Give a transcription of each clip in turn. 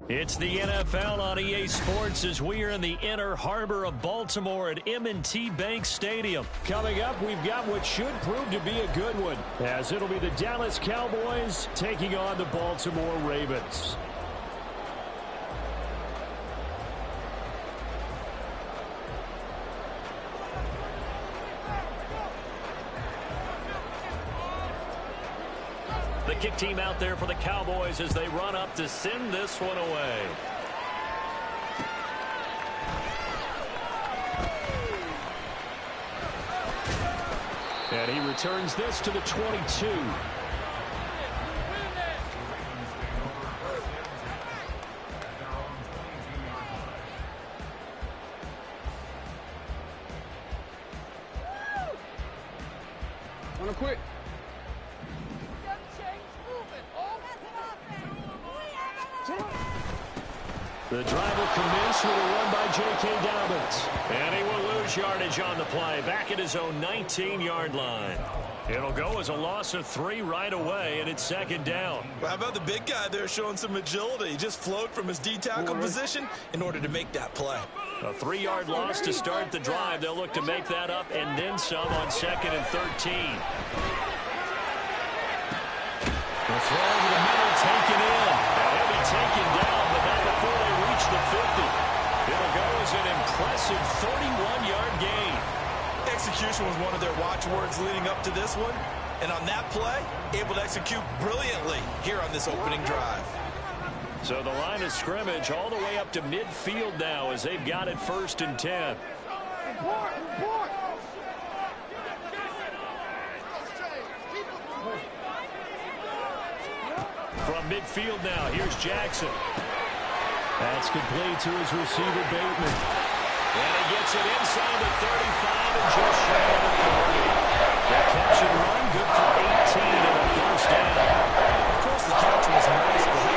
It's the NFL on EA Sports as we are in the inner harbor of Baltimore at M&T Bank Stadium. Coming up, we've got what should prove to be a good one, as it'll be the Dallas Cowboys taking on the Baltimore Ravens. The kick team out there for the Cowboys as they run up to send this one away. And he returns this to the 22. On a quick. The drive will commence with a run by J.K. Dobbins. And he will lose yardage on the play, back at his own 19-yard line. It'll go as a loss of 3 right away, and it's second down. Well, how about the big guy there showing some agility? He just float from his D-tackle position in order to make that play. A 3-yard loss to start the drive. They'll look to make that up and then some on 2nd and 13. The throw to the middle, taken in. And he'll be taken down, but not before they reach the 50. It'll go as an impressive 31-yard gain. Execution was one of their watchwords leading up to this one. And on that play, able to execute brilliantly here on this opening drive. So the line of scrimmage all the way up to midfield now as they've got it 1st and 10. From midfield now, here's Jackson. That's complete to his receiver, Bateman. And he gets it inside the 35 and just shy of the 40. The catch and run, good for 18 and a first down. Of course, the catch was nice, but he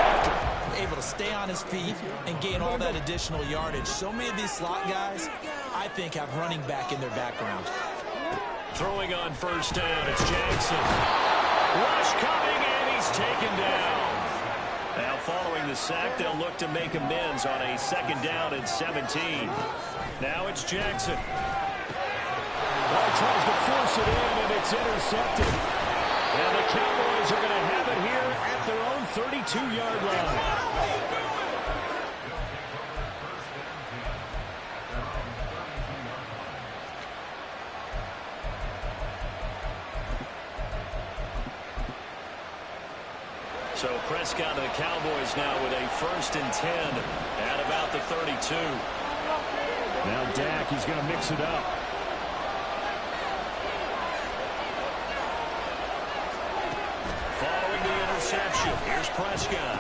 after able to stay on his feet and gain all that additional yardage. So many of these slot guys, I think, have running back in their background. Throwing on first down, it's Jackson. Rush coming, and he's taken down. Now following the sack, they'll look to make amends on a 2nd down and 17. Now it's Jackson. Ball tries to force it in, and it's intercepted. And the Cowboys are going to have it here at their own 32-yard line. So Prescott and the Cowboys now with a 1st and 10 at about the 32. Now Dak, he's going to mix it up. Following the interception, here's Prescott.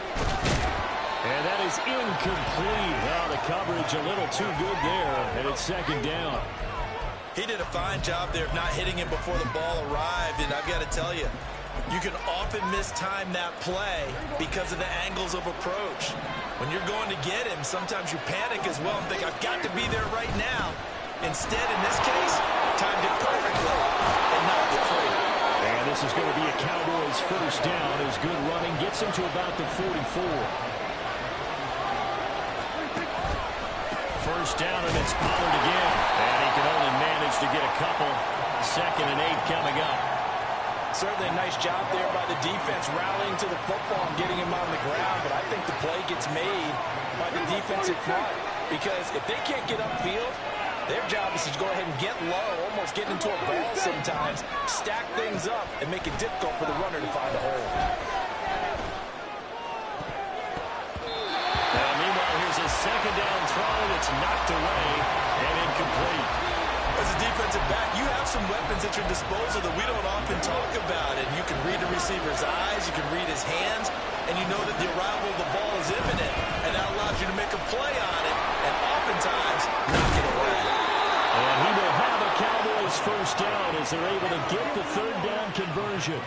And that is incomplete. Well, the coverage a little too good there, and it's 2nd down. He did a fine job there of not hitting him before the ball arrived, and I've got to tell you, you can often mistime that play because of the angles of approach. When you're going to get him, sometimes you panic as well and think, I've got to be there right now. Instead, in this case, timed it perfectly and knocked it free. And this is going to be a Cowboys 1st down as good running gets him to about the 44. 1st down, and it's Pollard again. And he can only manage to get a couple. 2nd and 8 coming up. Certainly a nice job there by the defense rallying to the football and getting him on the ground, but I think the play gets made by the defensive front because if they can't get upfield, their job is to go ahead and get low, almost get into a ball sometimes, stack things up, and make it difficult for the runner to find a hole. Now, meanwhile, here's a 2nd down throw that's knocked away and incomplete. As a defensive back, you have some weapons at your disposal that we don't often talk about. And you can read the receiver's eyes, you can read his hands, and you know that the arrival of the ball is imminent. And that allows you to make a play on it, and oftentimes knock it away. And he will have a Cowboys 1st down as they're able to get the 3rd down conversion.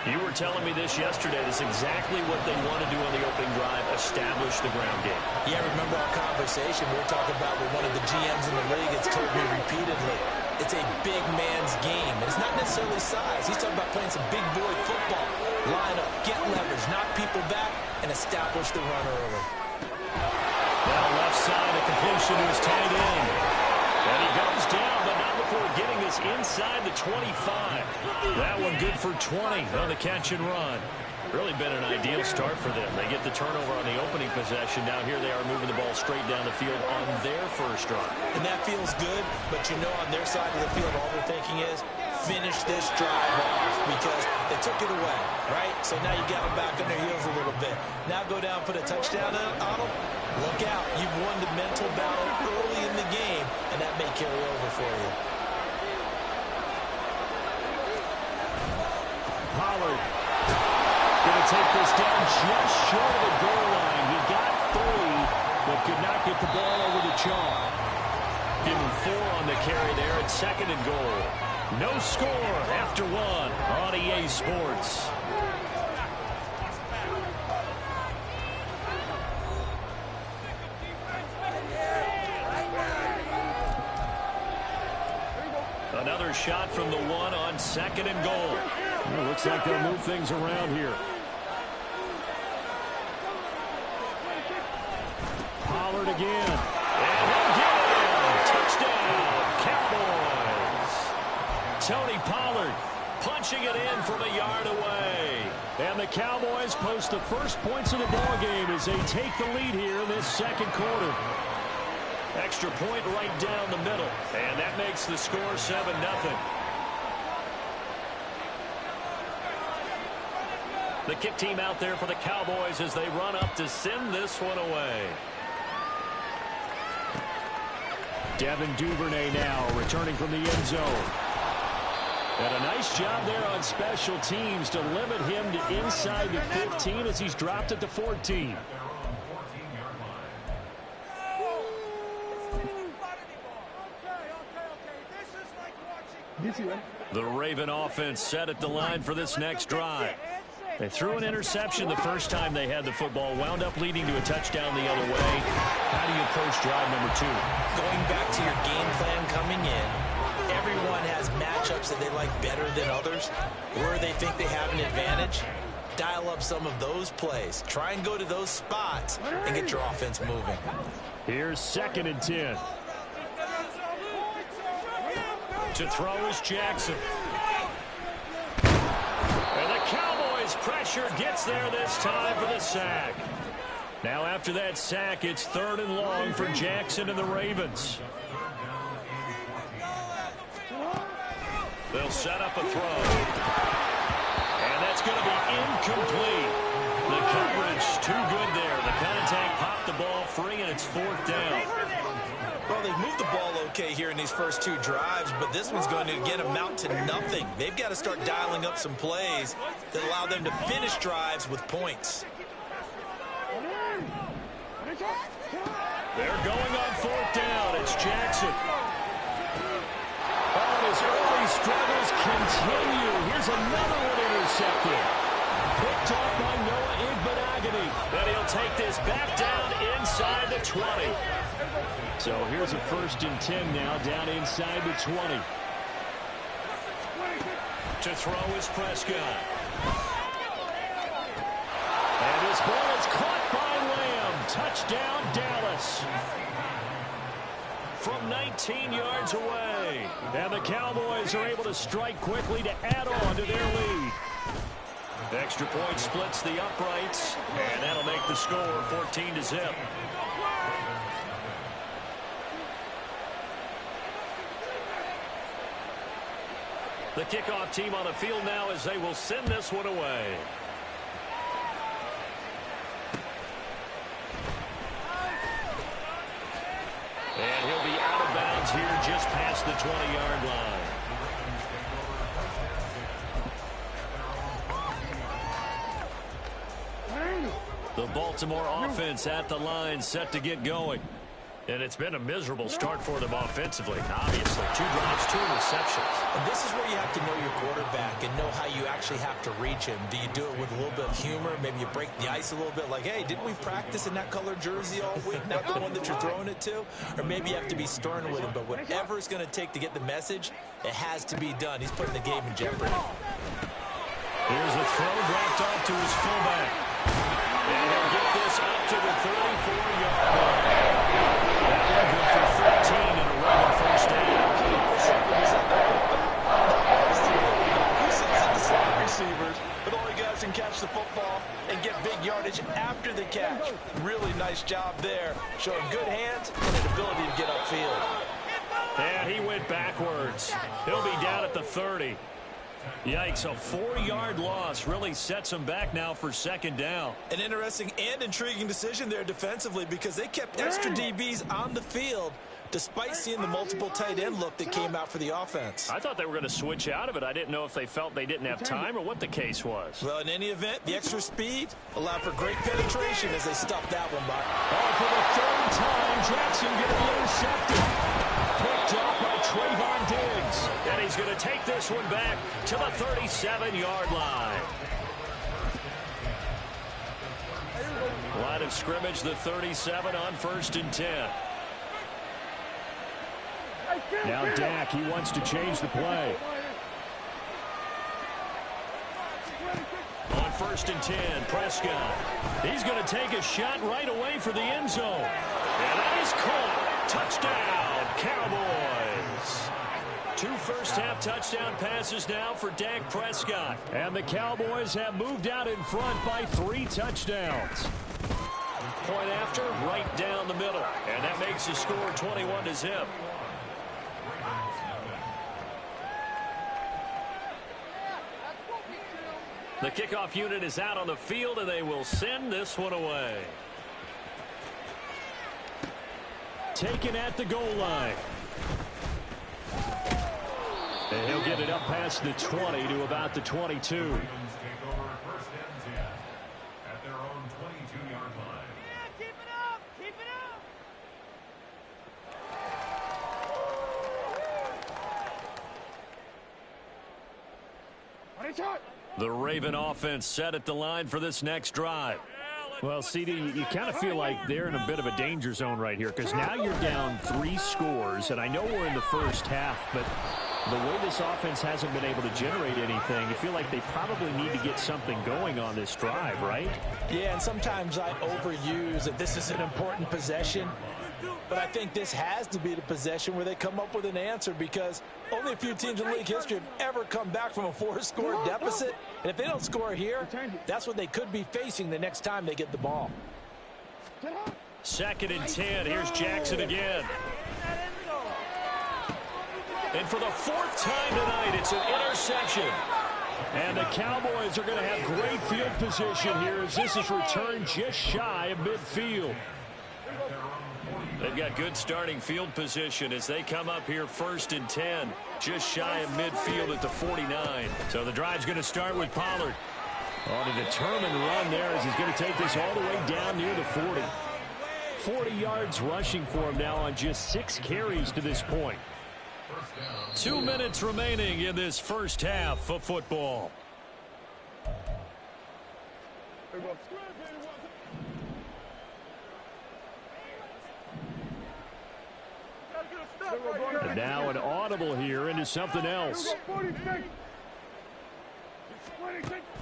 You were telling me this yesterday. This is exactly what they want to do on the opening drive, establish the ground game. Yeah, remember our conversation we were talking about with one of the GMs in the league has told me repeatedly, it's a big man's game. And it's not necessarily size. He's talking about playing some big boy football. Line up, get leverage, knock people back, and establish the run early. Now left side, a completion to his tight end. And he goes down, but not before getting this inside the 25. That one good for 20 on the catch and run. Really been an ideal start for them. They get the turnover on the opening possession. Now here they are moving the ball straight down the field on their first drive. And that feels good, but you know on their side of the field, all they're thinking is, finish this drive off because they took it away, right? So now you got them back on their heels a little bit. Now go down, put a touchdown on them. Look out. You've won the mental battle early in the game, and that may carry over for you. Pollard going to take this down just short of the goal line. He got 3, but could not get the ball over the chalk. Give him 4 on the carry there at 2nd and goal. No score after 1 on EA Sports. Another shot from the 1 on 2nd and goal. Well, looks like they'll move things around here. Pollard again. And again, touchdown, Cowboys. Tony Pollard punching it in from a yard away. And the Cowboys post the first points of the ball game as they take the lead here in this second quarter. Extra point right down the middle. And that makes the score 7-0. The kick team out there for the Cowboys as they run up to send this one away. Devin Duvernay now returning from the end zone. And a nice job there on special teams to limit him to inside the 15 as he's dropped at the 14. The Raven offense set at the line for this next drive. They threw an interception the first time they had the football, wound up leading to a touchdown the other way. How do you approach drive number 2? Going back to your game plan coming in, everyone has matchups that they like better than others, where they think they have an advantage. Dial up some of those plays. Try and go to those spots and get your offense moving. Here's 2nd and 10. To throw is Jackson. And the Cowboys pressure gets there this time for the sack. Now after that sack, it's 3rd and long for Jackson and the Ravens. They'll set up a throw. And that's going to be incomplete. The coverage too good there. The contact popped the ball free, and it's 4th down. Well, they've moved the ball okay here in these first 2 drives, but this one's going to, again, amount to nothing. They've got to start dialing up some plays that allow them to finish drives with points. They're going on 4th down. It's Jackson. Oh, his early struggles continue. Here's another one intercepted. Picked off by Noah Igbenogany. Then he'll take this back down inside the 20. So here's a 1st and 10 now, down inside the 20. To throw is Prescott. And this ball is caught by Lamb. Touchdown, Dallas. From 19 yards away. And the Cowboys are able to strike quickly to add on to their lead. The extra point splits the uprights, and that'll make the score 14-0. The kickoff team on the field now as they will send this one away. And he'll be out of bounds here just past the 20-yard line. The Baltimore offense at the line set to get going. And it's been a miserable start for them offensively, obviously. 2 drops, 2 interceptions. And this is where you have to know your quarterback and know how you actually have to reach him. Do you do it with a little bit of humor? Maybe you break the ice a little bit like, hey, didn't we practice in that color jersey all week? Not the one that you're throwing it to? Or maybe you have to be stern with him. But whatever it's going to take to get the message, it has to be done. He's putting the game in jeopardy. Here's a throw dropped off to his fullback. And he'll get this up to the 34-yard line. That one good for 13 and a running first down. Receivers, but only guys can catch the football and get big yardage after the catch. Really nice job there, showing good hands and an ability to get upfield. And he went backwards. He'll be down at the 30. Yikes, a 4-yard loss really sets him back now for second down. An interesting and intriguing decision there defensively because they kept extra DBs on the field despite seeing the multiple tight end look that came out for the offense. I thought they were going to switch out of it. I didn't know if they felt they didn't have time or what the case was. Well, in any event, the extra speed allowed for great penetration as they stuffed that one by. Oh, for the third time, Jackson going to be intercepted. Picked up by Trayvon Diggs. And he's going to take this one back to the 37-yard line. Line of scrimmage, the 37 on 1st and 10. Now Dak, he wants to change the play. On 1st and 10, Prescott. He's going to take a shot right away for the end zone. And that is caught. Touchdown, Cowboys. 2 first-half touchdown passes now for Dak Prescott. And the Cowboys have moved out in front by 3 touchdowns. Point after, right down the middle. And that makes the score 21-0. The kickoff unit is out on the field, and they will send this one away. Taken at the goal line. And he'll get it up past the 20 to about the 22. The Raven offense set at the line for this next drive. Well, CD, you kind of feel like they're in a bit of a danger zone right here because now you're down 3 scores, and I know we're in the first half, but the way this offense hasn't been able to generate anything, I feel like they probably need to get something going on this drive, right? Yeah, and sometimes I overuse that this is an important possession. But I think this has to be the possession where they come up with an answer because only a few teams in league history have ever come back from a 4-score deficit. And if they don't score here, that's what they could be facing the next time they get the ball. 2nd and 10. Here's Jackson again. And for the 4th time tonight, it's an interception. And the Cowboys are going to have great field position here as this is returned just shy of midfield. They've got good starting field position as they come up here 1st and 10, just shy of midfield at the 49. So the drive's going to start with Pollard. On a determined run there as he's going to take this all the way down near the 40. 40 yards rushing for him now on just 6 carries to this point. 2 minutes remaining in this first half of football. And now an audible here into something else.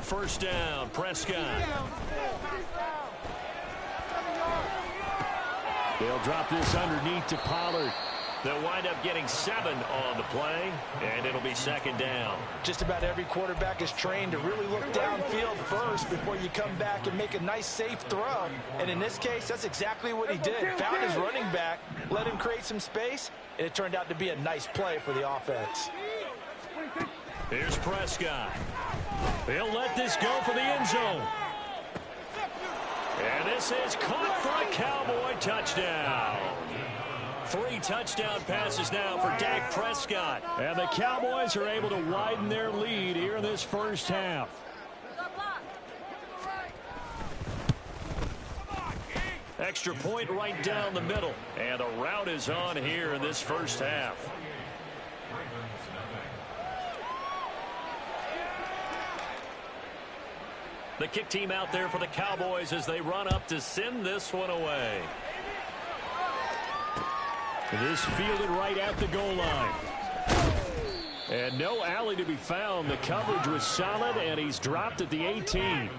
1st down, Prescott. They'll drop this underneath to Pollard. They'll wind up getting 7 on the play, and it'll be 2nd down. Just about every quarterback is trained to really look downfield first before you come back and make a nice, safe throw. And in this case, that's exactly what he did. Found his running back, let him create some space, and it turned out to be a nice play for the offense. Here's Prescott. He'll let this go for the end zone. And this is caught for a Cowboy touchdown. 3 touchdown passes now for Dak Prescott. And the Cowboys are able to widen their lead here in this first half. Extra point right down the middle. And the route is on here in this first half. The kick team out there for the Cowboys as they run up to send this one away. This fielded right at the goal line. And no alley to be found. The coverage was solid, and he's dropped at the 18.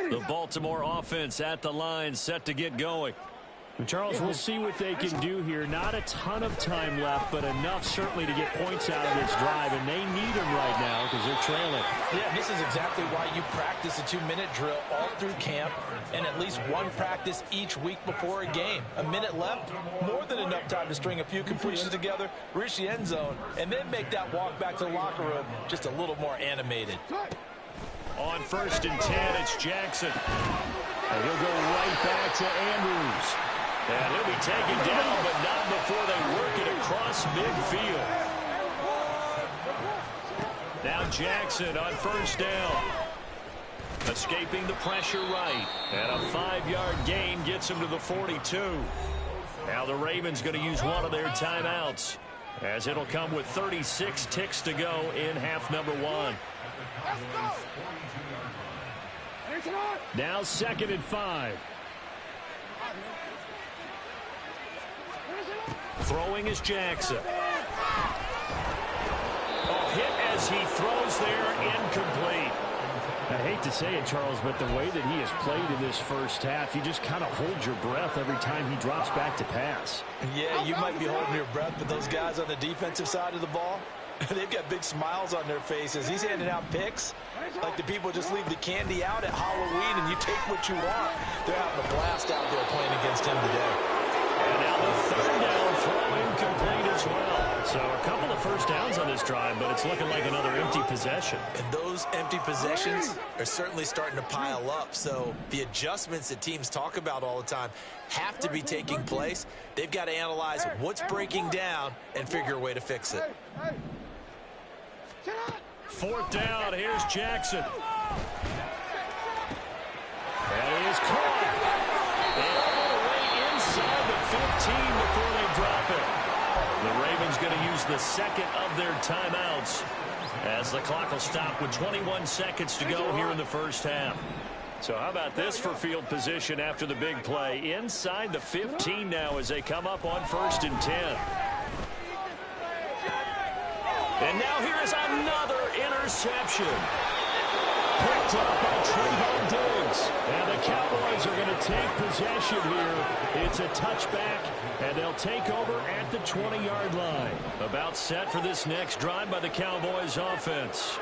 The Baltimore offense at the line, set to get going. Charles, we'll see what they can do here. Not a ton of time left, but enough certainly to get points out of this drive, and they need them right now because they're trailing. Yeah, this is exactly why you practice a 2-minute drill all through camp and at least one practice each week before a game. A minute left, more than enough time to string a few completions together, reach the end zone, and then make that walk back to the locker room just a little more animated. On 1st and 10, it's Jackson. And he'll go right back to Andrews. And he'll be taken down, but not before they work it across midfield. Now Jackson on 1st down. Escaping the pressure right. And a 5-yard gain gets him to the 42. Now the Ravens going to use one of their timeouts, as it'll come with 36 ticks to go in half number 1. Now 2nd and 5. Throwing is Jackson. Hit as he throws there, incomplete. I hate to say it, Charles, but the way that he has played in this first half, you just kind of hold your breath every time he drops back to pass. Yeah, you might be holding your breath, but those guys on the defensive side of the ball, they've got big smiles on their faces. He's handing out picks like the people just leave the candy out at Halloween and you take what you want. They're having a blast out there playing against him today. And now the 3rd down throw incomplete as well. So a couple of first downs on this drive, but it's looking like another empty possession. And those empty possessions are certainly starting to pile up. So the adjustments that teams talk about all the time have to be taking place. They've got to analyze what's breaking down and figure a way to fix it. 4th down, here's Jackson. That is caught. And all the way inside the 15 before they drop it. The Ravens going to use the 2nd of their timeouts, as the clock will stop with 21 seconds to go here in the first half. So how about this for field position after the big play? Inside the 15 now as they come up on 1st and 10. And now here is another interception. Picked up by Trevon Diggs. And the Cowboys are going to take possession here. It's a touchback, and they'll take over at the 20-yard line. About set for this next drive by the Cowboys offense.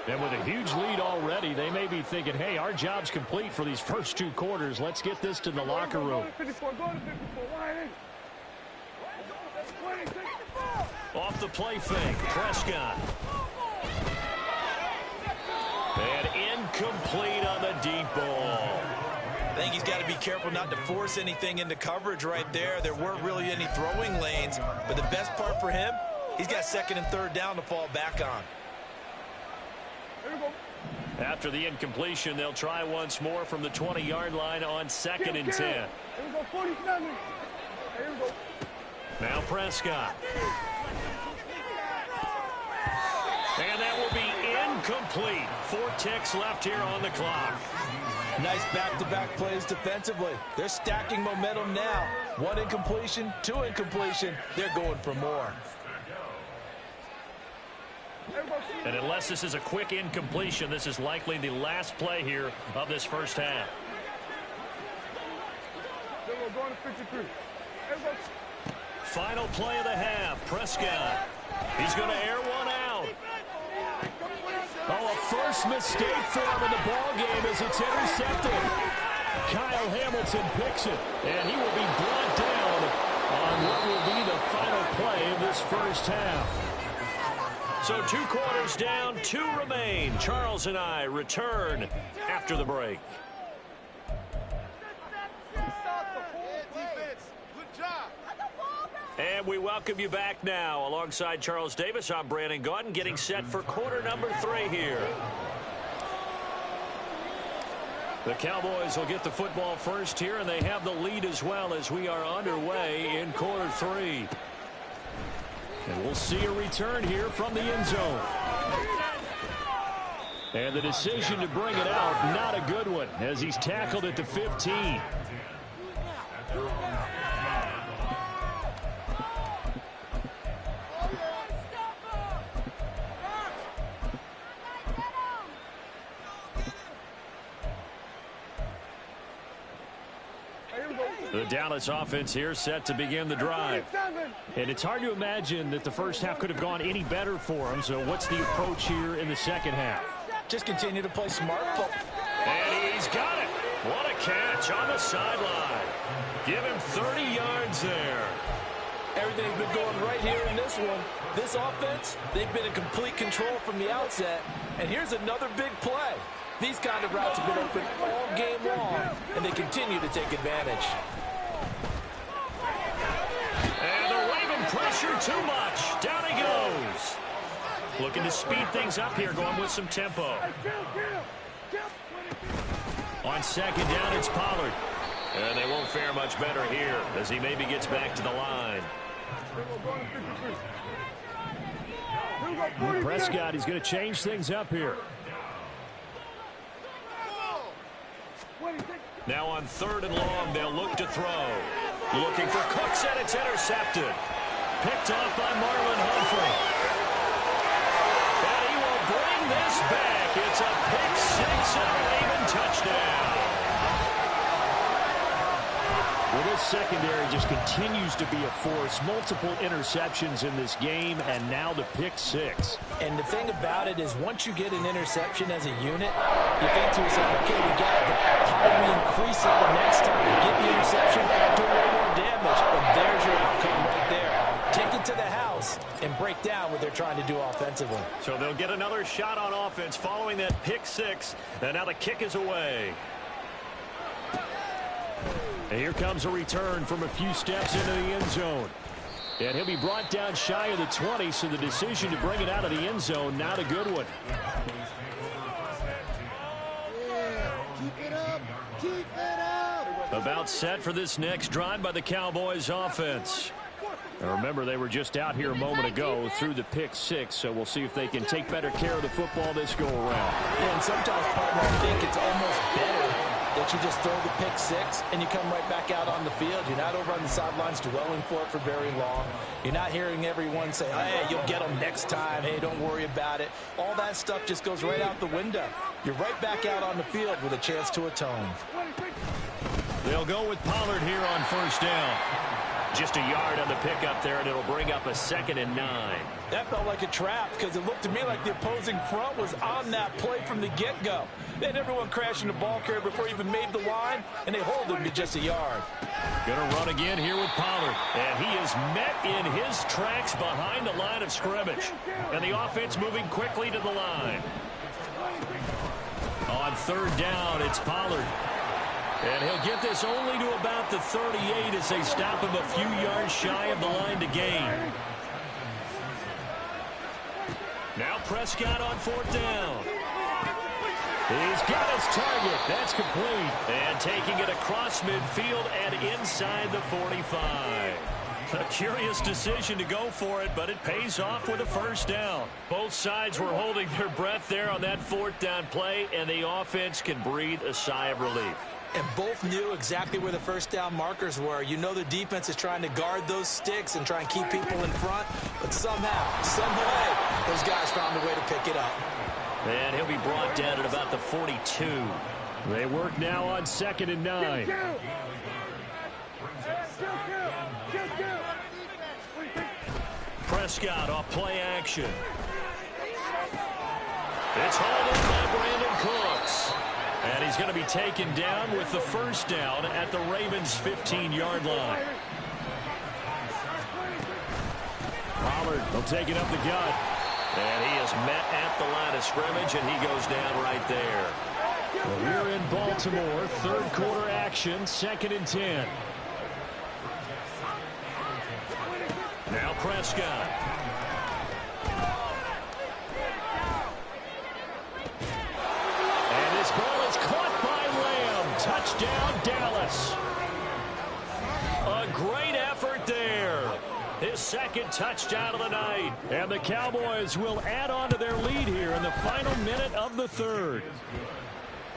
And with a huge lead already, they may be thinking, hey, our job's complete for these first 2 quarters. Let's get this to the locker room. Off the play fake, Prescott. And incomplete on the deep ball. I think he's got to be careful not to force anything into coverage right there. There weren't really any throwing lanes, but the best part for him, he's got 2nd and 3rd down to fall back on. After the incompletion, they'll try once more from the 20-yard line on 2nd and 10. Now Prescott. And that will be incomplete. 4 ticks left here on the clock. Nice back-to-back plays defensively. They're stacking momentum now. 1 incompletion, 2 incompletion. They're going for more. And unless this is a quick incompletion, this is likely the last play here of this first half. Final play of the half. Prescott. He's going to air one out. Oh, a first mistake for him in the ball game as it's intercepted. Kyle Hamilton picks it, and he will be brought down on what will be the final play of this first half. So 2 quarters down, 2 remain. Charles and I return after the break. And we welcome you back now. Alongside Charles Davis, I'm Brandon Gaudin, getting set for quarter number 3 here. The Cowboys will get the football first here, and they have the lead as well as we are underway in quarter 3. And we'll see a return here from the end zone. And the decision to bring it out, not a good one, as he's tackled at the 15. The Dallas offense here set to begin the drive. And it's hard to imagine that the first half could have gone any better for them. So what's the approach here in the second half? Just continue to play smart. And he's got it. What a catch on the sideline. Give him 30 yards there. Everything's been going right here in this one. This offense, they've been in complete control from the outset. And here's another big play. These kind of routes have been open all game long, and they continue to take advantage. And the Raven pressure too much. Down he goes. Looking to speed things up here, going with some tempo. On second down, it's Pollard. And they won't fare much better here as he maybe gets back to the line. Prescott, he's going to change things up here. Now on third and long, they'll look to throw. Looking for Cooks, and it's intercepted. Picked off by Marlon Humphrey. And he will bring this back. It's a pick six and a Raven touchdown. Well, this secondary just continues to be a force. Multiple interceptions in this game, and now the pick six. And the thing about it is once you get an interception as a unit, you think to yourself, okay, we got it. How do we increase it the next time? Get the interception, do a little more damage, and there's your outcome right there. Take it to the house and break down what they're trying to do offensively. So they'll get another shot on offense following that pick six. And now the kick is away. And here comes a return from a few steps into the end zone. And he'll be brought down shy of the 20, so the decision to bring it out of the end zone, not a good one. Keep it up. Keep it up. About set for this next drive by the Cowboys offense. Now remember, they were just out here a moment ago through the pick six, so we'll see if they can take better care of the football this go around. Yeah, and sometimes, partner, I think it's almost better that you just throw the pick six and you come right back out on the field. You're not over on the sidelines dwelling for it for very long. You're not hearing everyone say, hey, you'll get them next time. Hey, don't worry about it. All that stuff just goes right out the window. You're right back out on the field with a chance to atone. They'll go with Pollard here on first down. Just a yard on the pickup there, and it'll bring up a 2nd and 9. That felt like a trap because it looked to me like the opposing front was on that play from the get-go. They had everyone crashing the ball carrier before he even made the line, and they hold him to just a yard. Gonna run again here with Pollard, and he is met in his tracks behind the line of scrimmage. And the offense moving quickly to the line. On third down, it's Pollard. And he'll get this only to about the 38 as they stop him a few yards shy of the line to gain. Now Prescott on fourth down. He's got his target. That's complete. And taking it across midfield and inside the 45. A curious decision to go for it, but it pays off with a first down. Both sides were holding their breath there on that fourth down play, and the offense can breathe a sigh of relief. And both knew exactly where the first down markers were. You know the defense is trying to guard those sticks and try and keep people in front. But somehow, some way, those guys found a way to pick it up. And he'll be brought down at about the 42. They work now on 2nd and 9. Prescott off play action. It's hauled in by Brandon Cooks. And he's going to be taken down with the first down at the Ravens' 15-yard line. Pollard will take it up the gut. And he is met at the line of scrimmage, and he goes down right there. Well, we're in Baltimore. Third quarter action, 2nd and 10. Now Prescott. And this ball is caught by Lamb. Touchdown, Dallas. A great effort there. His second touchdown of the night. And the Cowboys will add on to their lead here in the final minute of the third.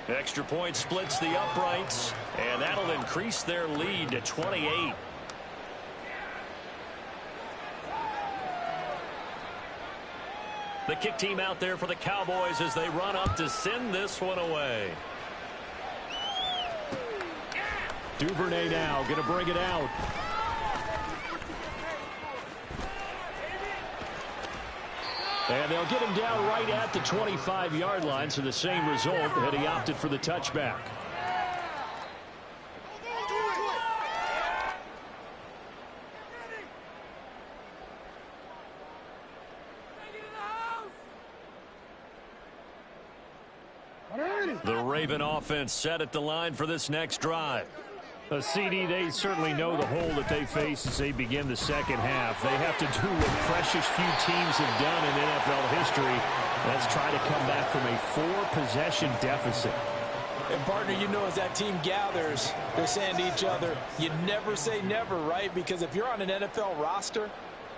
Extra point splits the uprights, and that'll increase their lead to 28. The kick team out there for the Cowboys as they run up to send this one away. Duvernay now going to bring it out. And they'll get him down right at the 25-yard line, so the same result, and he opted for the touchback. The Raven offense set at the line for this next drive. A CD, they certainly know the hole that they face as they begin the second half. They have to do what precious few teams have done in NFL history. That's try to come back from a 4-possession deficit. And, partner, you know, as that team gathers, they're saying to each other, you never say never, right? Because if you're on an NFL roster,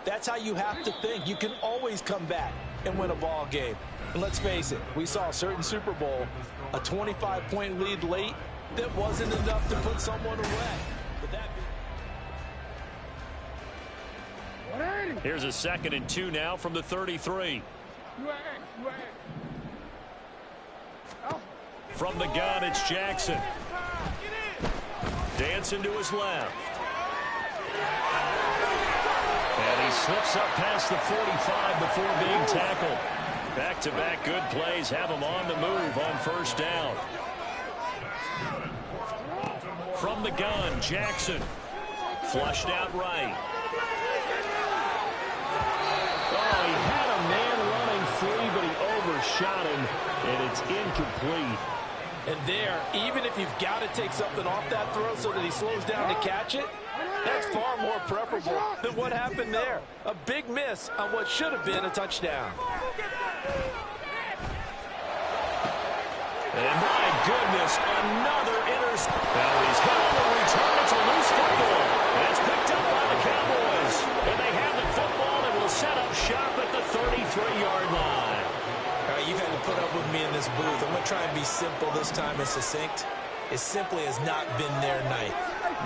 that's how you have to think. You can always come back and win a ball game. And let's face it, we saw a certain Super Bowl, a 25-point lead late, that wasn't enough to put someone away. Here's a 2nd and 2 now from the 33. From the gun, it's Jackson. Dancing to his left. And he slips up past the 45 before being tackled. Back-to-back good plays have him on the move on first down. From the gun, Jackson. Flushed out right. Oh, he had a man running free, but he overshot him, and it's incomplete. And there, even if you've got to take something off that throw so that he slows down to catch it, that's far more preferable than what happened there. A big miss on what should have been a touchdown. And my goodness, another interception. Now he's hit on the return. It's a loose football. And it's picked up by the Cowboys. And they have the football and will set up shop at the 33-yard line. All right, you've had to put up with me in this booth. I'm going to try and be simple this time and succinct. It simply has not been their night.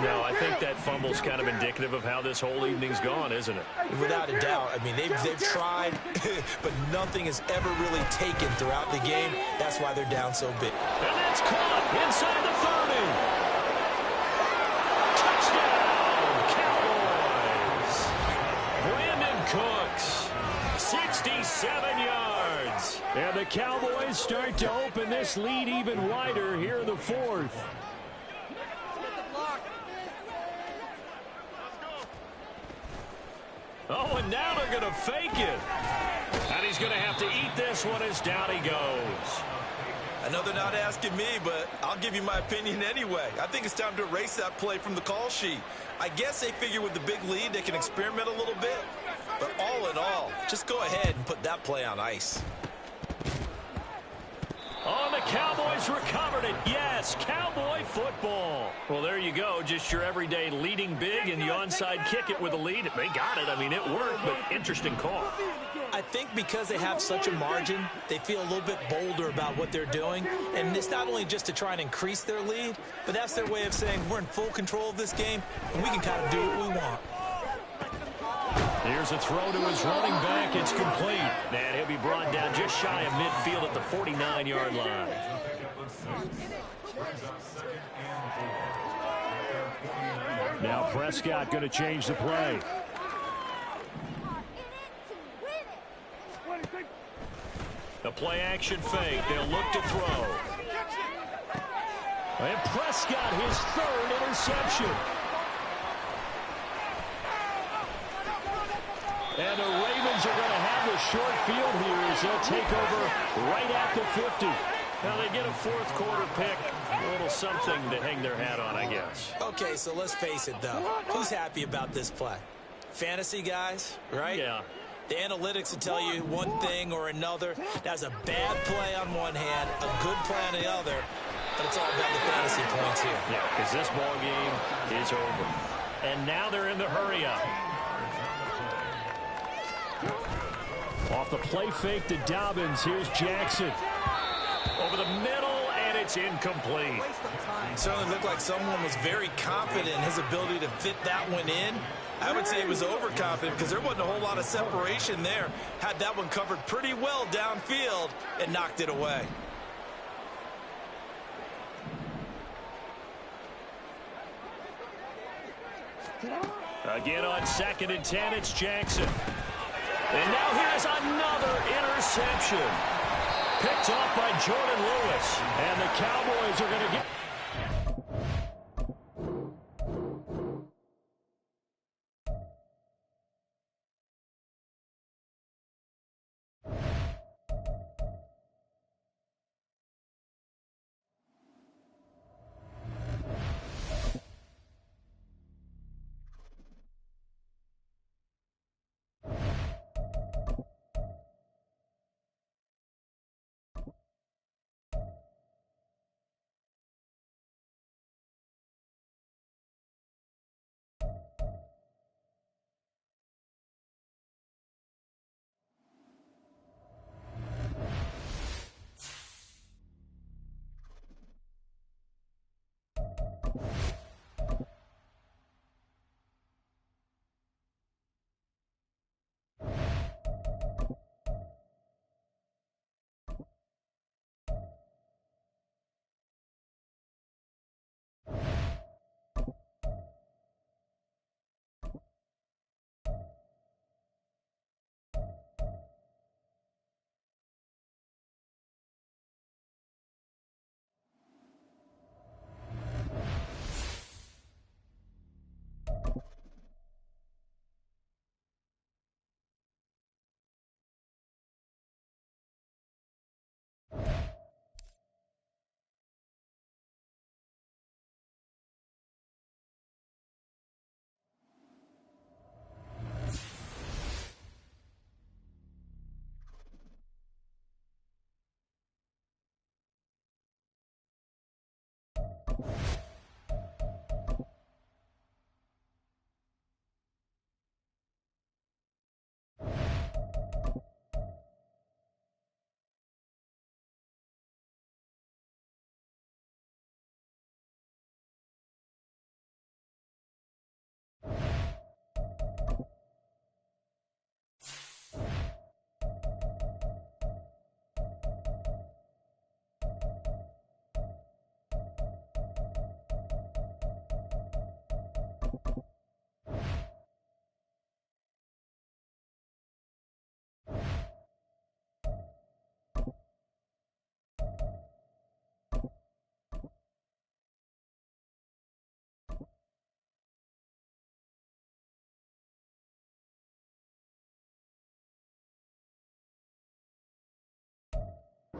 No, I think that fumble's kind of indicative of how this whole evening's gone, isn't it? Without a doubt. I mean, they've tried, but nothing has ever really taken throughout the game. That's why they're down so big. And that's caught inside the 30. Touchdown, Cowboys. Brandon Cooks, 67 yards. And the Cowboys start to open this lead even wider here in the 4th. Oh, and now they're going to fake it. And he's going to have to eat this one as down he goes. I know they're not asking me, but I'll give you my opinion anyway. I think it's time to erase that play from the call sheet. I guess they figure with the big lead they can experiment a little bit. But all in all, just go ahead and put that play on ice. Oh, the Cowboys recovered it. Yes, Cowboy football. Well, there you go. Just your everyday leading big and the onside kick it with a lead. They got it. I mean, it worked, but interesting call. I think because they have such a margin, they feel a little bit bolder about what they're doing. And it's not only just to try and increase their lead, but that's their way of saying we're in full control of this game, and we can kind of do what we want. Here's a throw to his running back. It's complete. And he'll be brought down just shy of midfield at the 49-yard line. Now Prescott going to change the play. The play-action fake. They'll look to throw. And Prescott, his 3rd interception. And the Ravens are going to have the short field here as they'll take over right at the 50. Now they get a 4th quarter pick. A little something to hang their hat on, I guess. Okay, so let's face it, though. Who's happy about this play? Fantasy guys, right? Yeah. The analytics will tell you one thing or another. That's a bad play on one hand, a good play on the other. But it's all about the fantasy points here. Yeah, because this ball game is over. And now they're in the hurry-up. Off the play fake to Dobbins, here's Jackson. Over the middle, and it's incomplete. It certainly looked like someone was very confident in his ability to fit that one in. I would say he was overconfident because there wasn't a whole lot of separation there. Had that one covered pretty well downfield and knocked it away. Again on 2nd and 10, it's Jackson. And now here's another interception. Picked off by Jordan Lewis. And the Cowboys are going to get...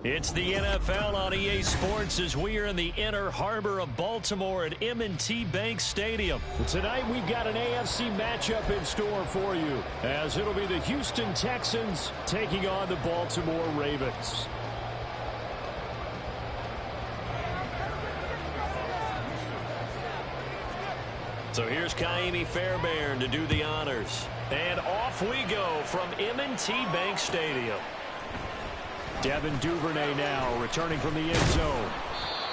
It's the NFL on EA Sports as we are in the inner harbor of Baltimore at M&T Bank Stadium. Tonight we've got an AFC matchup in store for you, as it'll be the Houston Texans taking on the Baltimore Ravens. So here's Kaimi Fairbairn to do the honors. And off we go from M&T Bank Stadium. Devin Duvernay now returning from the end zone.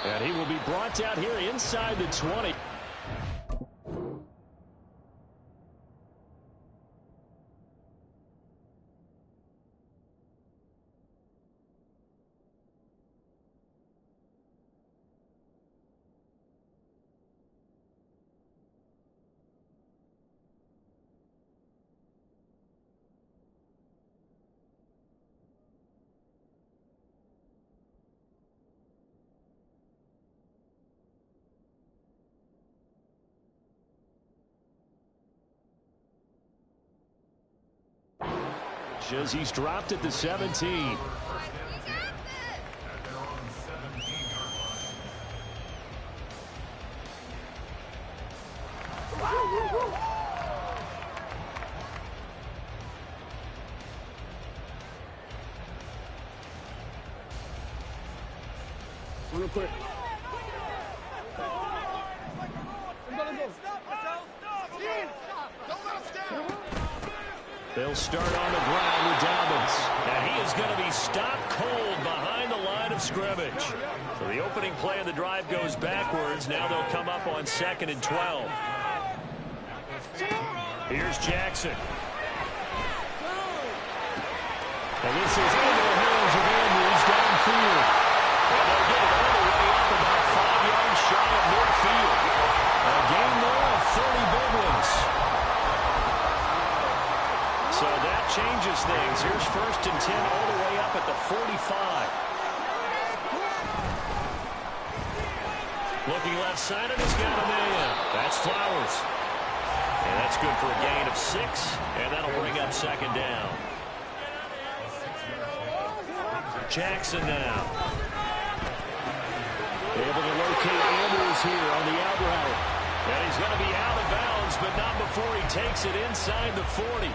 And he will be brought down here inside the 20. As he's dropped at the 17. Real quick. They'll start on the ground with Dobbins. And he is going to be stopped cold behind the line of scrimmage. So the opening play of the drive goes backwards. Now they'll come up on 2nd and 12. Here's Jackson. And this is into the hands of Andrews downfield. And they'll get it all the way up about 5 yards shy of midfield. A gain there of 30 big ones. So that changes things. Here's 1st and 10 all the way up at the 45. Looking left side, and he's got a man. That's Flowers. And that's good for a gain of 6, and that'll bring up 2nd down. Jackson now. Able to locate Andrews here on the out route. And he's going to be out of bounds, but not before he takes it inside the 40.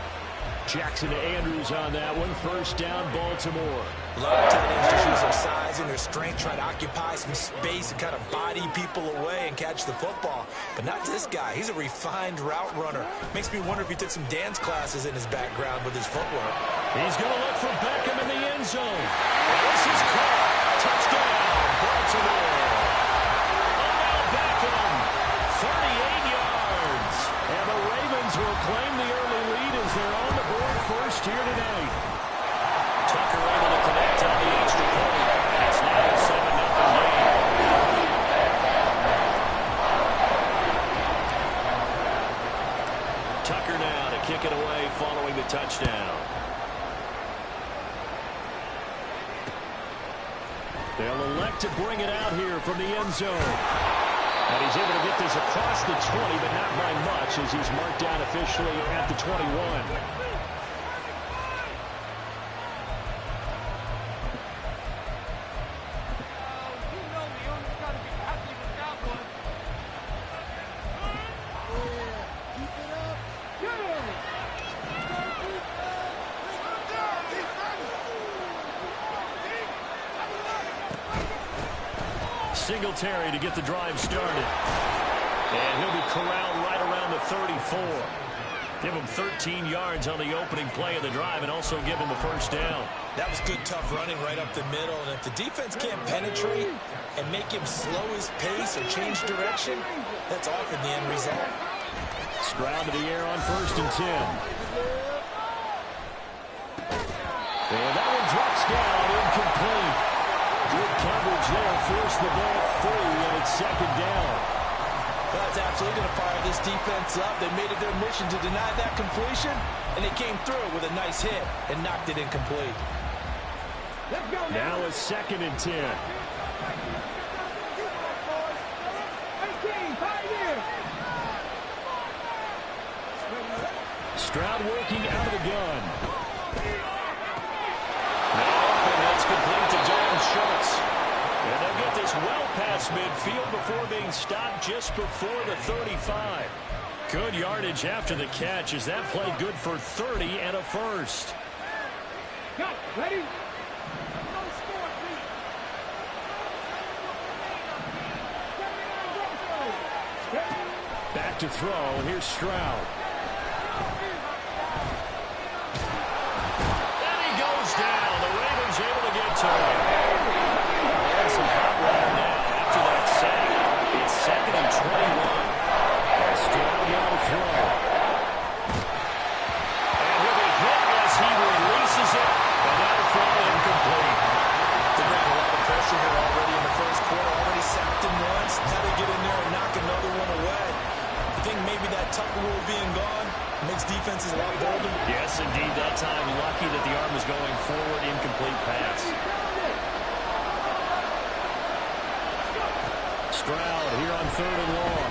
Jackson to Andrews on that one. 1st down, Baltimore. A lot of tight ends just use their size and their strength, try to occupy some space and kind of body people away and catch the football. But not this guy. He's a refined route runner. Makes me wonder if he took some dance classes in his background with his footwork. He's going to look for Beckham in the end zone. And this is caught. Touchdown, Baltimore. Odell Beckham, 38 yards. And the Ravens will claim the early lead as they're on the board first here tonight. Tucker able to connect on the extra point. It's now a 7-0 game. Tucker now to kick it away following the touchdown. They'll elect to bring it out here from the end zone. And he's able to get this across the 20, but not by much as he's marked down officially at the 21. Singletary to get the drive started. And he'll be corralled right around the 34. Give him 13 yards on the opening play of the drive and also give him a 1st down. That was good, tough running right up the middle. And if the defense can't penetrate and make him slow his pace or change direction, that's often the end result. Stroud to the air on 1st and 10. And that one drops down, incomplete. Good coverage there, forced the ball free, and it's 2nd down. That's absolutely going to fire this defense up. They made it their mission to deny that completion, and they came through with a nice hit and knocked it incomplete. Now a 2nd and 10. Stroud working out of the gun. That's complete to John Schultz. And they'll get this well past midfield before being stopped just before the 35. Good yardage after the catch. Is that play good for 30 and a 1st? Got ready? Back to throw. Here's Stroud. Down. The Ravens able to get to him. And some hot water now after that sack. It's 2nd and 21. And Stroud now to throw. And he'll be hit as he releases it. And that'll fall incomplete. They're bringing a lot of pressure here already in the 1st quarter. Already sacked him once. Now they get in there and knock another one away. I think maybe that Tucker rule being gone makes defenses a lot bolder. Yes, indeed. That time, lucky that the arm was going forward. Incomplete pass. Stroud here on 3rd and long.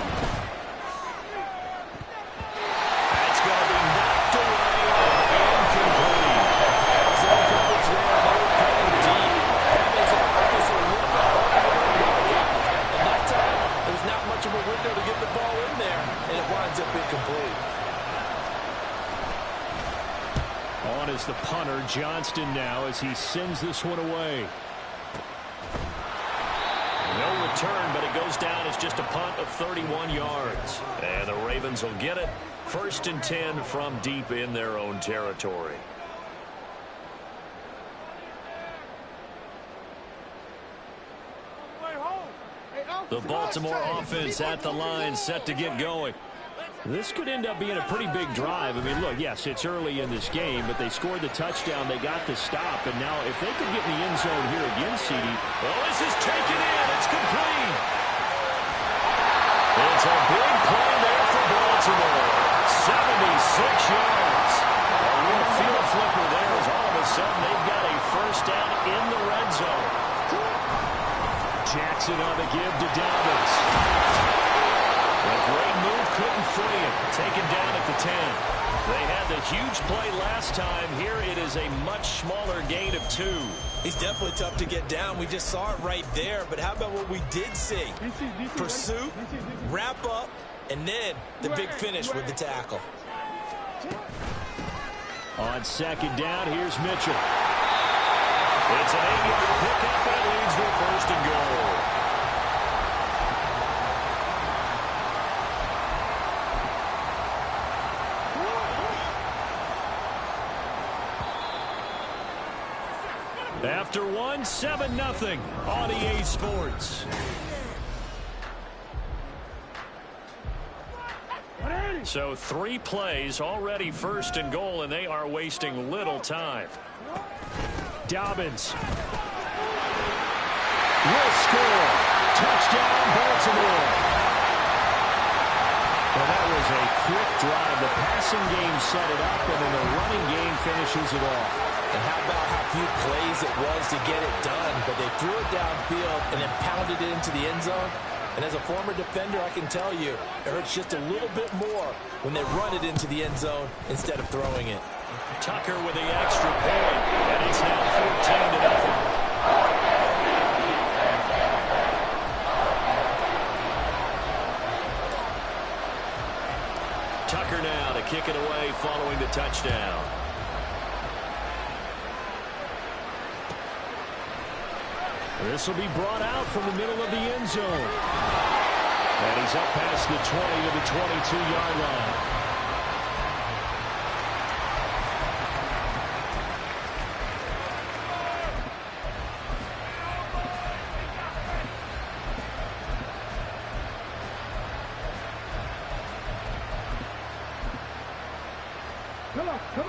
That's going to be knocked away. Incomplete. Zone coverage there. They were playing deep. That makes it obviously a little bit harder to run. And that time, there was not much of a window to get the ball in there, and it winds up incomplete. On is the punter, Johnston now, as he sends this one away. No return, but it goes down as just a punt of 31 yards. And the Ravens will get it First and 10 from deep in their own territory. The Baltimore offense at the line, set to get going. This could end up being a pretty big drive. I mean, look, yes, it's early in this game, but they scored the touchdown. They got the stop, and now if they could get in the end zone here again, CD. Well, this is taken in. It's complete. It's a big play there for Baltimore. 76 yards. A real field flipper there as all of a sudden they've got a first down in the red zone. Jackson on the give to Dobbins. A great move, couldn't free him. Taken down at the 10. They had the huge play last time. Here it is a much smaller gain of 2. He's definitely tough to get down. We just saw it right there. But how about what we did see? Pursuit, wrap up, and then the big finish with the tackle. On second down, here's Mitchell. It's an 8-yard pickup, and it leads to a first and goal. After 1, 7-0 on EA Sports. So 3 plays already first and goal, and they are wasting little time. Dobbins will score. Touchdown, Baltimore. Well, that was a quick drive. The passing game set it up, and then the running game finishes it off. And how about how few plays it was to get it done, but they threw it downfield and then pounded it into the end zone. And as a former defender, I can tell you, it hurts just a little bit more when they run it into the end zone instead of throwing it. Tucker with the extra point, and it's now 14-0. Tucker now to kick it away following the touchdown. This will be brought out from the middle of the end zone. And he's up past the 20 to the 22-yard line.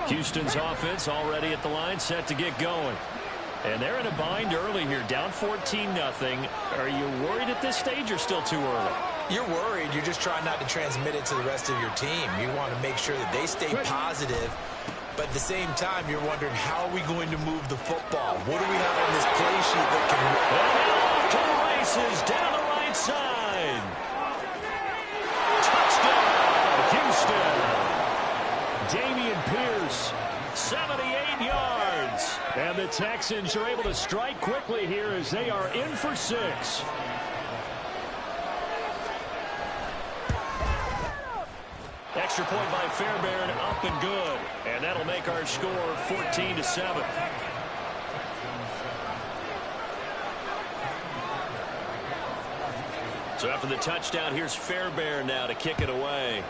Houston's offense already at the line, set to get going. And they're in a bind early here, down 14-0. Are you worried at this stage or still too early? You're worried. You're just trying not to transmit it to the rest of your team. You want to make sure that they stay positive. But at the same time, you're wondering, how are we going to move the football? What do we have on this play sheet that can... And now off to the races down the right side. Touchdown, Houston. Dameon Pierce. 78 yards. And the Texans are able to strike quickly here as they are in for 6. Extra point by Fairbairn, up and good. And that'll make our score 14-7. So after the touchdown, here's Fairbairn now to kick it away.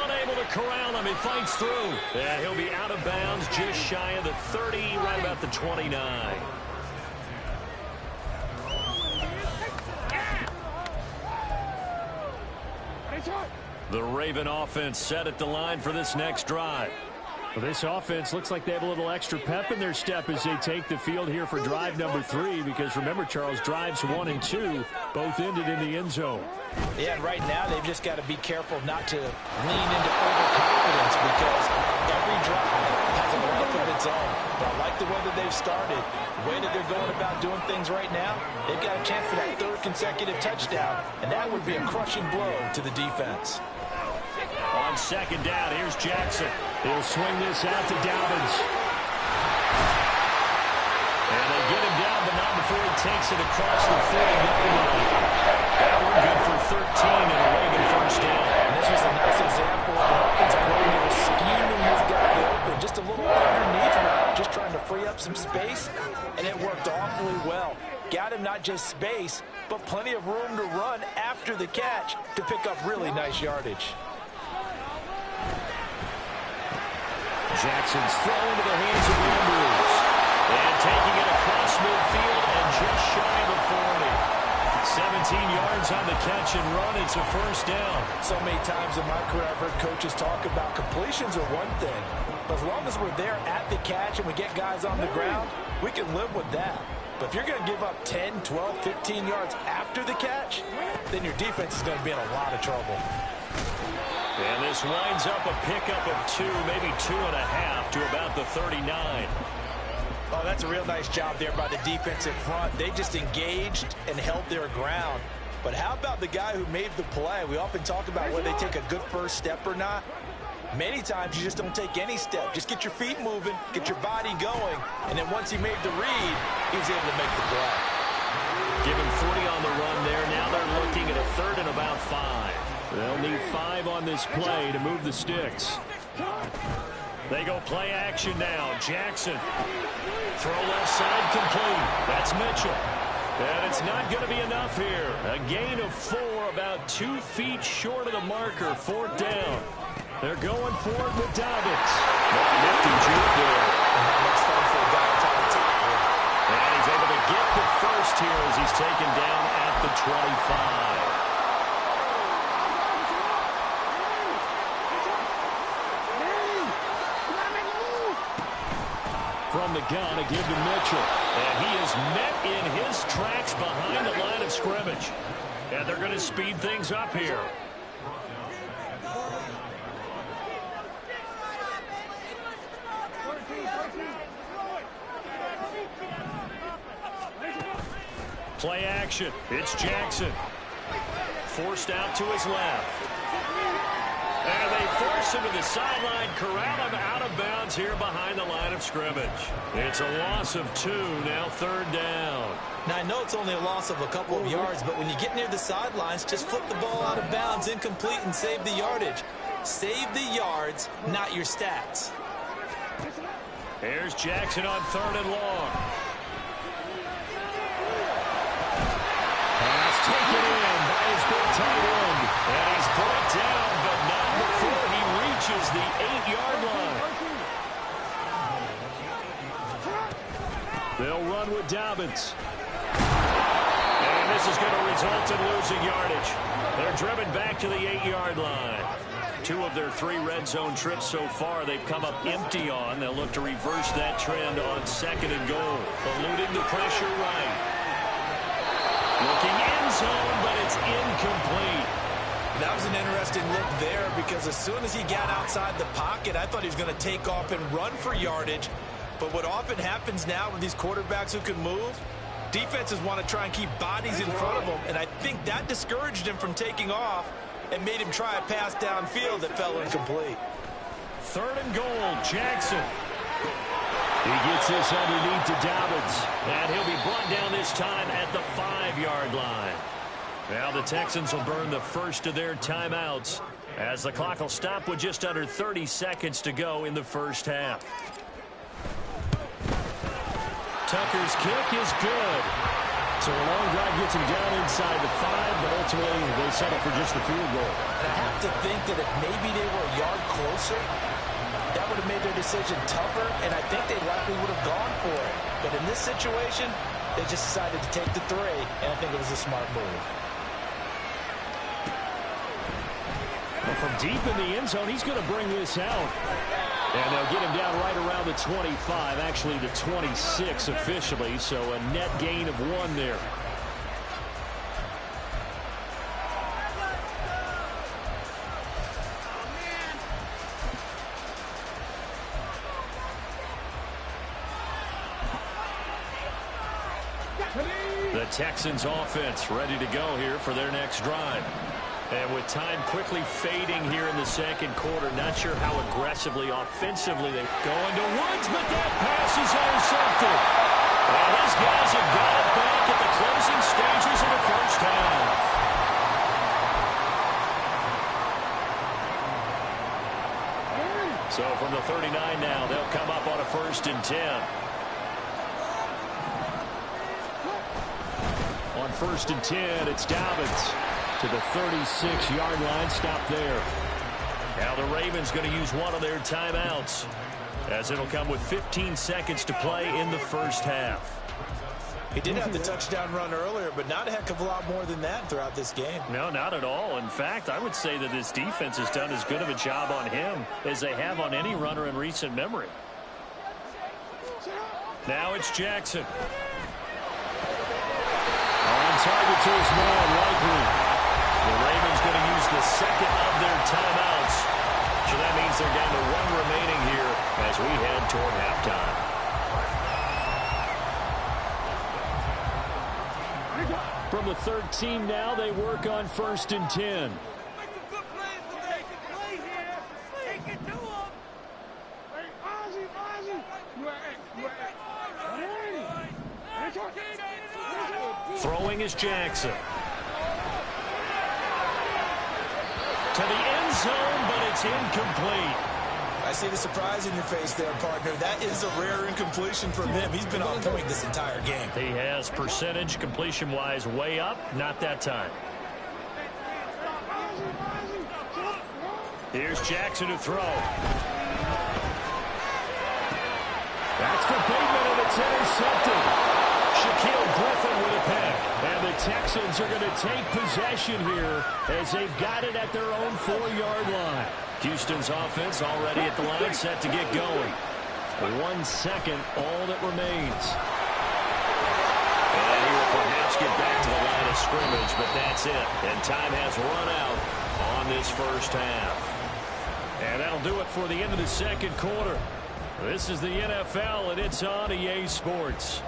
Unable to corral him. He fights through. And he'll be out of bounds just shy of the 30, right about the 29. The Raven offense set at the line for this next drive. Well, this offense looks like they have a little extra pep in their step as they take the field here for drive number 3, because remember, Charles, drives 1 and 2 both ended in the end zone. Yeah, and right now they've just got to be careful not to lean into overconfidence, because every drive has a life of its own. But I like the way that they've started, the way that they're going about doing things right now. They've got a chance for that 3rd consecutive touchdown, and that would be a crushing blow to the defense. On second down, here's Jackson. He'll swing this out to Dobbins. And they get him down, but not before he takes it across the 40-yard line. And we're good for 13 and a Raven first down. And this was a nice example of the offensive coordinator scheming his guy open, just a little underneath route, just trying to free up some space, and it worked awfully well. Got him time, not just space, but plenty of room to run after the catch to pick up really nice yardage. Jackson's throw into the hands of Andrews. And taking it across midfield and just shy of the 40. 17 yards on the catch and run. It's a first down. So many times in my career I've heard coaches talk about completions are one thing. But as long as we're there at the catch and we get guys on the ground, we can live with that. But if you're going to give up 10, 12, 15 yards after the catch, then your defense is going to be in a lot of trouble. And this winds up a pickup of 2, maybe 2.5 to about the 39. Oh, that's a real nice job there by the defensive front. They just engaged and held their ground. But how about the guy who made the play? We often talk about whether they take a good first step or not. Many times you just don't take any step. Just get your feet moving, get your body going, and then once he made the read, he was able to make the play. Give him 40 on the run there. Now they're looking at a 3rd and about 5. They'll need 5 on this play to move the sticks. They go play action now. Jackson. Throw left side complete. That's Mitchell. And it's not going to be enough here. A gain of 4, about 2 feet short of the marker. 4th down. They're going for it with Dobbins. Nifty juke there. Not much fun for a guy trying to tackle. And he's able to get the first here as he's taken down at the 25. From the gun, a give to Mitchell. And he is met in his tracks behind the line of scrimmage. And they're going to speed things up here. Play action. It's Jackson. Forced out to his left. And they force him to the sideline, corral him out of bounds here behind the line of scrimmage. It's a loss of 2, now 3rd down. Now, I know it's only a loss of a couple of yards, but when you get near the sidelines, just flip the ball out of bounds, incomplete, and save the yardage. Save the yards, not your stats. Here's Jackson on 3rd and long. Pass taken in by his big tight end. And he's brought down, but not before he reaches the 8-yard line. They'll run with Dobbins. And this is going to result in losing yardage. They're driven back to the 8-yard line. 2 of their 3 red zone trips so far they've come up empty on. They'll look to reverse that trend on 2nd and goal. Eluding the pressure right. Looking end zone, but it's incomplete. That was an interesting look there because as soon as he got outside the pocket, I thought he was going to take off and run for yardage. But what often happens now with these quarterbacks who can move, defenses want to try and keep bodies in front of them, and I think that discouraged him from taking off and made him try a pass downfield that fell incomplete. 3rd and goal, Jackson. He gets this underneath to Dobbins, and he'll be brought down this time at the 5-yard line. Now the Texans will burn the first of their timeouts as the clock will stop with just under 30 seconds to go in the first half. Tucker's kick is good. So a long drive gets him down inside the 5, but ultimately they settle for just the field goal. And I have to think that if maybe they were a yard closer, that would have made their decision tougher, and I think they likely would have gone for it. But in this situation, they just decided to take the 3, and I think it was a smart move. Well, from deep in the end zone, he's going to bring this out. And they'll get him down right around the 25, actually the 26 officially, so a net gain of 1 there. The Texans offense ready to go here for their next drive. And with time quickly fading here in the 2nd quarter, not sure how aggressively, offensively they go into Woods, but that pass is intercepted. And his guys have got it back at the closing stages of the first half. So from the 39 now, they'll come up on a 1st and 10. first and 10. It's Dobbins to the 36-yard line. Stop there. Now the Ravens going to use one of their timeouts, as it'll come with 15 seconds to play in the first half. He did have the touchdown run earlier, but not a heck of a lot more than that throughout this game. No, not at all. In fact, I would say that this defense has done as good of a job on him as they have on any runner in recent memory. Now it's Jackson. On target to his man, likely. The Ravens going to use the second of their timeouts. So that means they're down to one remaining here as we head toward halftime. From the 13 now, they work on first and 10. Throwing is Jackson. To the end zone, but it's incomplete. I see the surprise in your face there, partner. That is a rare incompletion from him. He's been on point this entire game. He has percentage completion-wise way up. Not that time. Here's Jackson to throw. That's for Bateman, and it's intercepted. Shaquille Griffin with a pick. And the Texans are going to take possession here as they've got it at their own 4-yard line. Houston's offense already at the line, set to get going. 1 second, all that remains. And he will perhaps get back to the line of scrimmage, but that's it. And time has run out on this first half. And that'll do it for the end of the second quarter. This is the NFL, and it's on EA Sports.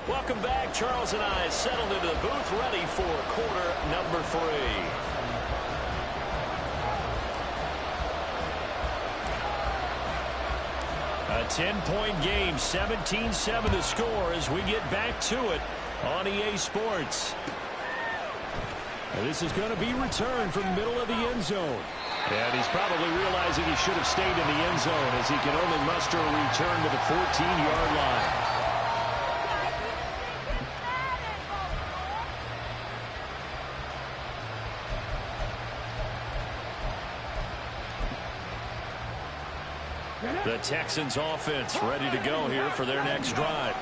Welcome back. Charles and I settled into the booth, ready for quarter number 3. A 10-point game, 17-7 to score as we get back to it on EA Sports. And this is going to be returned from the middle of the end zone. And he's probably realizing he should have stayed in the end zone as he can only muster a return to the 14-yard line. The Texans offense ready to go here for their next drive.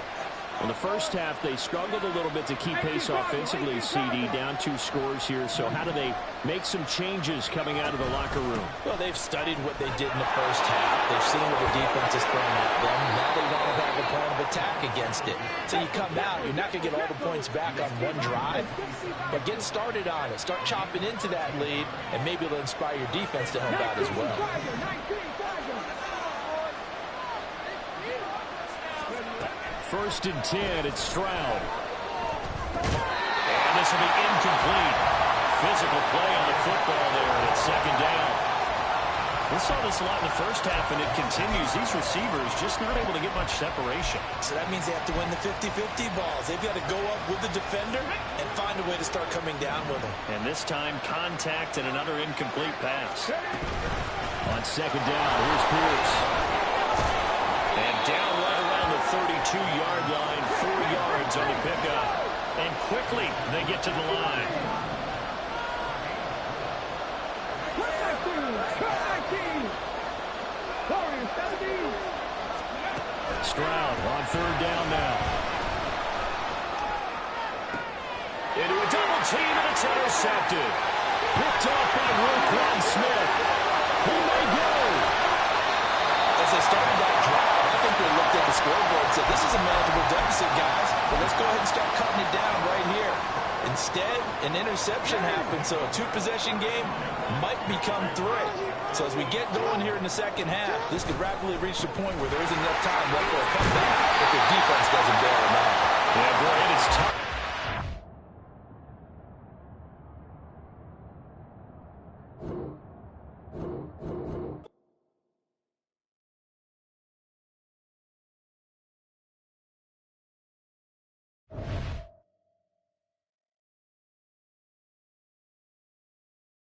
In the first half, they struggled a little bit to keep pace offensively, CD, down 2 scores here. So how do they make some changes coming out of the locker room? Well, they've studied what they did in the first half. They've seen what the defense is throwing at them. Now they want to have a plan of attack against it. So you come out, you're not going to get all the points back on one drive, but get started on it. Start chopping into that lead, and maybe it'll inspire your defense to help out as well. First and 10, it's Stroud. And this will be incomplete. Physical play on the football there, and it's second down. We saw this a lot in the first half, and it continues. These receivers just not able to get much separation. So that means they have to win the 50-50 balls. They've got to go up with the defender and find a way to start coming down with them. And this time, contact and another incomplete pass. On second down, here's Pierce. And down right around the 32-yard line, 4 yards on the pickup. And quickly, they get to the line. Stroud on third down now. Into a double team, and it's intercepted. Picked off by Roquan Smith. He may go. As they started that drive, I think they looked at the scoreboard and said, this is a manageable deficit, guys, but let's go ahead and start cutting it down right here. Instead, an interception happened, so a 2-possession game might become 3. So as we get going here in the second half, this could rapidly reach the point where there isn't enough time left for a comeback if the defense doesn't bail them